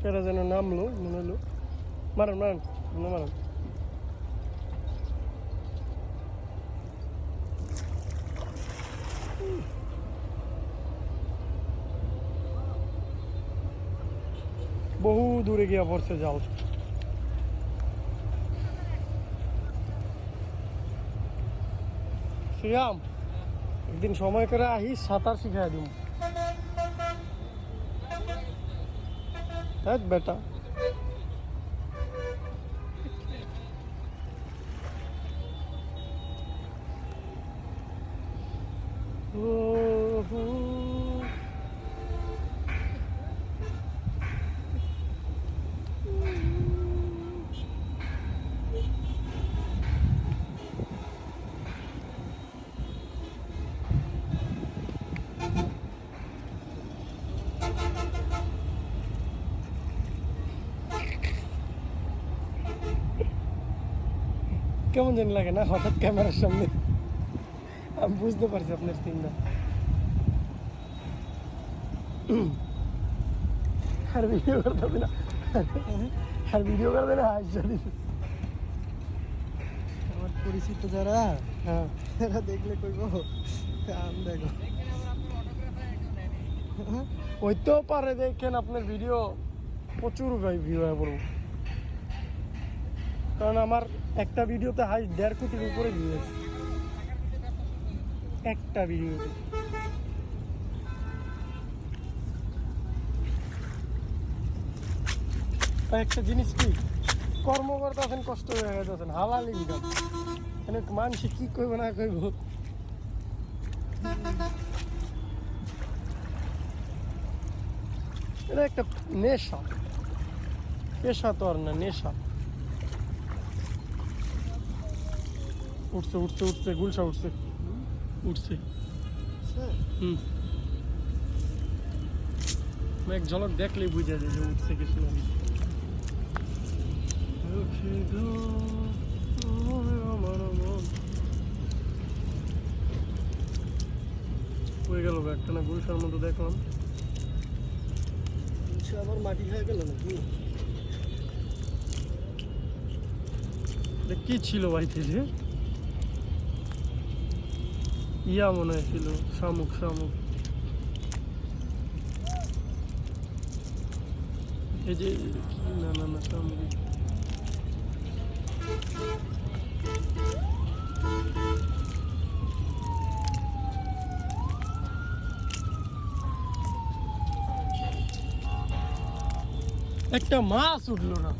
এটা যেন নামলো মনে হলো। মারেন মারেন মারেন। বহু দূরে গিয়া পড়ছে জাল। শ্রীরাম, একদিন সময় করে আহিস, সাঁতার শিখাই দিব। হ্যাঁ বেটা, কেমন জানি লাগে না হঠাৎ ক্যামেরার সামনে? আমি বুঝতে পারছি আপনার চিন্তা। আর ভিডিও করতে হবে না, আর ভিডিও করবে না। আমার পরিচিত যারা, হ্যাঁ, এরা দেখলে কইব কাম দেখো। হইতেও পারে, দেখেন আপনার ভিডিও প্রচুর ভিউ হয়ে পড়ব, কারণ আমার একটা ভিডিওতে হাই 1.5 কোটির উপরে ভিউ আছে একটা ভিডিওতে। একটা জিনিস কি, কর্ম করতেছেন, কষ্ট হয়ে গেছেন, হালাল ইনকাম, মানে মানুষ কি কইব না কইব। এটা একটা নেশা, পেশা তো আর না, নেশা। উঠছে উঠছে উঠছে, গুলশা উঠছে উঠছে। এক ঝলক দেখলেই বুঝা যায় যে উঠছে কিছু না। হয়ে গেল একটা না, গুলশার মতো দেখলাম। আবার মাটি হয়ে গেল নাকি? কি ছিল ভাই থেকে? ইয়া মনে হয়েছিল, শামুক শামুক। এই যে না না না, শামুক। একটা মাছ উঠলো না।